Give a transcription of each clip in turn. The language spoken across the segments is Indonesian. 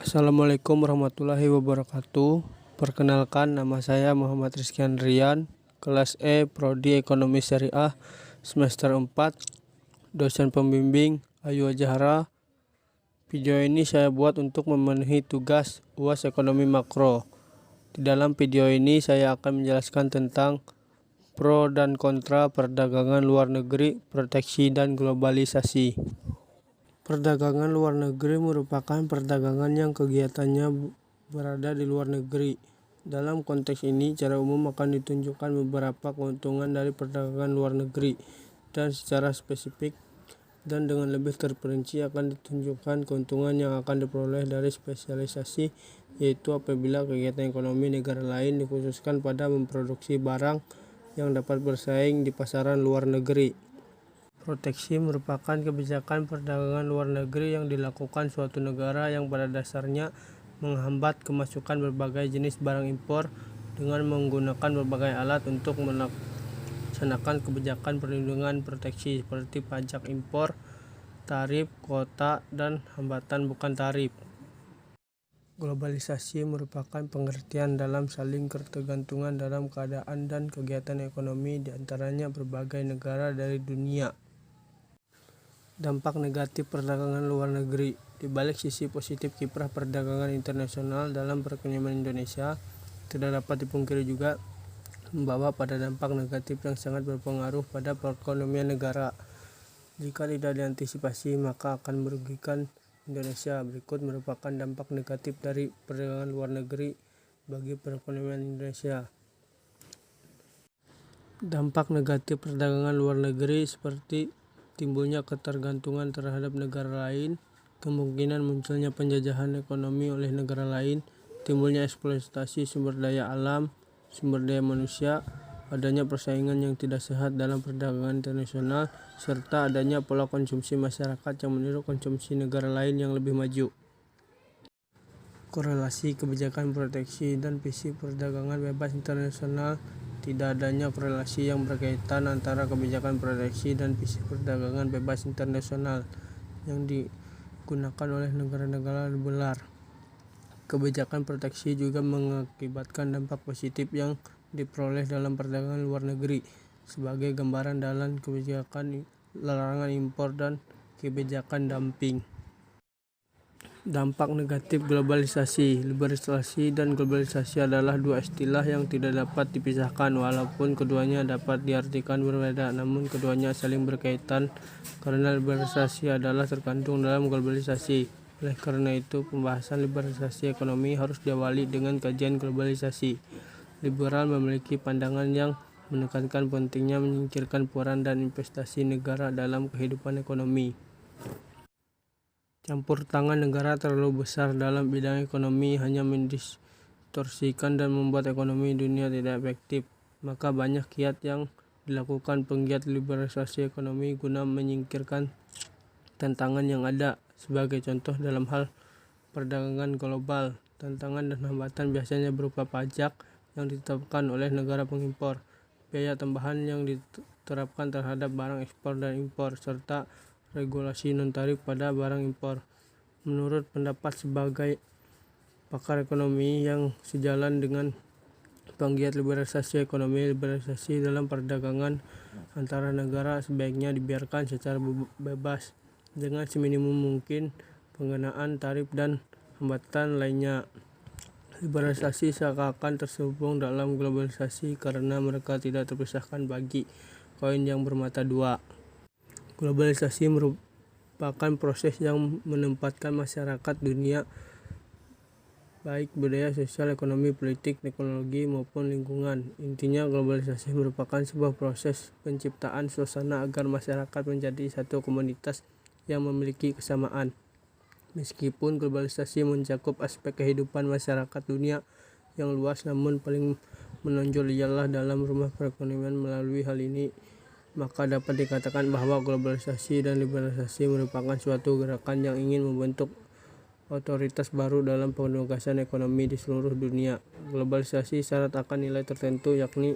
Assalamualaikum warahmatullahi wabarakatuh. Perkenalkan, nama saya Muhammad Rizky Andrian, kelas E, Prodi Ekonomi Syariah, semester 4, dosen pembimbing Ayu Azhara. Video ini saya buat untuk memenuhi tugas UAS Ekonomi Makro. Di dalam video ini saya akan menjelaskan tentang pro dan kontra perdagangan luar negeri, proteksi, dan globalisasi. Perdagangan luar negeri merupakan perdagangan yang kegiatannya berada di luar negeri. Dalam konteks ini, secara umum akan ditunjukkan beberapa keuntungan dari perdagangan luar negeri, dan secara spesifik dan dengan lebih terperinci akan ditunjukkan keuntungan yang akan diperoleh dari spesialisasi, yaitu apabila kegiatan ekonomi negara lain dikhususkan pada memproduksi barang yang dapat bersaing di pasaran luar negeri. Proteksi merupakan kebijakan perdagangan luar negeri yang dilakukan suatu negara yang pada dasarnya menghambat kemasukan berbagai jenis barang impor dengan menggunakan berbagai alat untuk melaksanakan kebijakan perlindungan proteksi seperti pajak impor, tarif, kuota, dan hambatan bukan tarif. Globalisasi merupakan pengertian dalam saling ketergantungan dalam keadaan dan kegiatan ekonomi di antaranya berbagai negara dari dunia. Dampak negatif perdagangan luar negeri. Di balik sisi positif kiprah perdagangan internasional dalam perekonomian Indonesia, tidak dapat dipungkiri juga membawa pada dampak negatif yang sangat berpengaruh pada perekonomian negara. Jika tidak diantisipasi, maka akan merugikan Indonesia. Berikut merupakan dampak negatif dari perdagangan luar negeri bagi perekonomian Indonesia. Dampak negatif perdagangan luar negeri seperti timbulnya ketergantungan terhadap negara lain, kemungkinan munculnya penjajahan ekonomi oleh negara lain, timbulnya eksploitasi sumber daya alam, sumber daya manusia, adanya persaingan yang tidak sehat dalam perdagangan internasional, serta adanya pola konsumsi masyarakat yang meniru konsumsi negara lain yang lebih maju. Korelasi kebijakan proteksi dan visi perdagangan bebas internasional. Tidak adanya korelasi yang berkaitan antara kebijakan proteksi dan visi perdagangan bebas internasional yang digunakan oleh negara-negara liberal. Kebijakan proteksi juga mengakibatkan dampak positif yang diperoleh dalam perdagangan luar negeri, sebagai gambaran dalam kebijakan larangan impor dan kebijakan dumping. Dampak negatif globalisasi. Liberalisasi dan globalisasi adalah dua istilah yang tidak dapat dipisahkan, walaupun keduanya dapat diartikan berbeda, namun keduanya saling berkaitan karena liberalisasi adalah terkandung dalam globalisasi. Oleh karena itu, pembahasan liberalisasi ekonomi harus diawali dengan kajian globalisasi. Liberal memiliki pandangan yang menekankan pentingnya menyingkirkan peran dan investasi negara dalam kehidupan ekonomi. Campur tangan negara terlalu besar dalam bidang ekonomi hanya mendistorsikan dan membuat ekonomi dunia tidak efektif. Maka banyak kiat yang dilakukan penggiat liberalisasi ekonomi guna menyingkirkan tantangan yang ada. Sebagai contoh dalam hal perdagangan global, tantangan dan hambatan biasanya berupa pajak yang ditetapkan oleh negara pengimpor, biaya tambahan yang diterapkan terhadap barang ekspor dan impor, serta regulasi non-tarif pada barang impor. Menurut pendapat sebagai pakar ekonomi yang sejalan dengan penggiat liberalisasi ekonomi, liberalisasi dalam perdagangan antara negara sebaiknya dibiarkan secara bebas dengan seminimum mungkin pengenaan tarif dan hambatan lainnya. Liberalisasi seakan-akan tersambung dalam globalisasi karena mereka tidak terpisahkan bagi koin yang bermata dua. Globalisasi merupakan proses yang menempatkan masyarakat dunia, baik budaya, sosial, ekonomi, politik, teknologi, maupun lingkungan. Intinya, globalisasi merupakan sebuah proses penciptaan suasana agar masyarakat menjadi satu komunitas yang memiliki kesamaan. Meskipun globalisasi mencakup aspek kehidupan masyarakat dunia yang luas, namun paling menonjol ialah dalam rumah perekonomian. Melalui hal ini, maka dapat dikatakan bahwa globalisasi dan liberalisasi merupakan suatu gerakan yang ingin membentuk otoritas baru dalam penugasan ekonomi di seluruh dunia. Globalisasi syarat akan nilai tertentu, yakni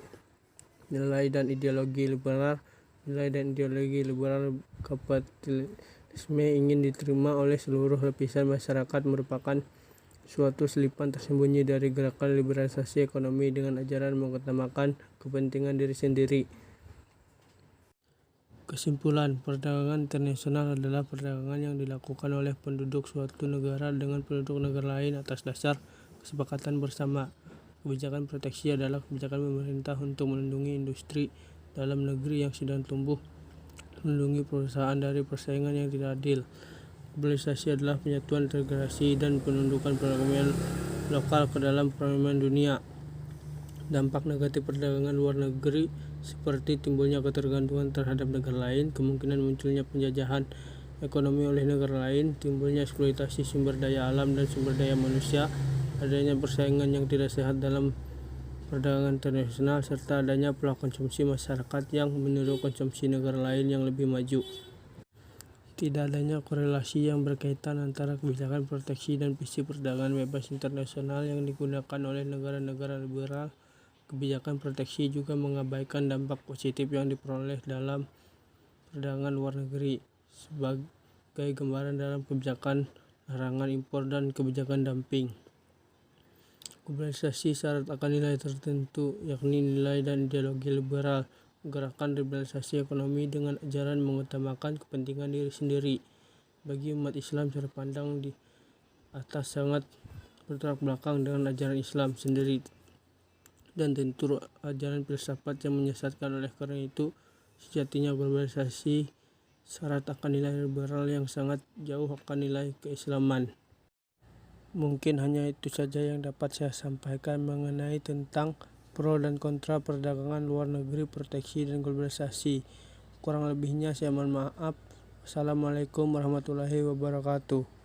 nilai dan ideologi liberal. Nilai dan ideologi liberal kapitalisme ingin diterima oleh seluruh lapisan masyarakat, merupakan suatu selipan tersembunyi dari gerakan liberalisasi ekonomi dengan ajaran mengutamakan kepentingan diri sendiri. Kesimpulan, perdagangan internasional adalah perdagangan yang dilakukan oleh penduduk suatu negara dengan penduduk negara lain atas dasar kesepakatan bersama. Kebijakan proteksi adalah kebijakan pemerintah untuk melindungi industri dalam negeri yang sedang tumbuh, melindungi perusahaan dari persaingan yang tidak adil. Globalisasi adalah penyatuan, integrasi, dan penundukan perekonomian lokal ke dalam perekonomian dunia. Dampak negatif perdagangan luar negeri seperti timbulnya ketergantungan terhadap negara lain, kemungkinan munculnya penjajahan ekonomi oleh negara lain, timbulnya eksploitasi sumber daya alam dan sumber daya manusia, adanya persaingan yang tidak sehat dalam perdagangan internasional, serta adanya pola konsumsi masyarakat yang meniru konsumsi negara lain yang lebih maju. Tidak adanya korelasi yang berkaitan antara kebijakan proteksi dan visi perdagangan bebas internasional yang digunakan oleh negara-negara liberal. Kebijakan proteksi juga mengabaikan dampak positif yang diperoleh dalam perdagangan luar negeri, sebagai gambaran dalam kebijakan larangan impor dan kebijakan dumping. Globalisasi syarat akan nilai tertentu, yakni nilai dan ideologi liberal. Gerakan liberalisasi ekonomi dengan ajaran mengutamakan kepentingan diri sendiri. Bagi umat Islam, cara pandang di atas sangat bertolak belakang dengan ajaran Islam sendiri dan tentu ajaran filsafat yang menyesatkan. Oleh karena itu, sejatinya globalisasi syarat akan nilai liberal yang sangat jauh akan nilai keislaman. Mungkin hanya itu saja yang dapat saya sampaikan mengenai tentang pro dan kontra perdagangan luar negeri, proteksi, dan globalisasi. Kurang lebihnya saya mohon maaf. Wassalamualaikum warahmatullahi wabarakatuh.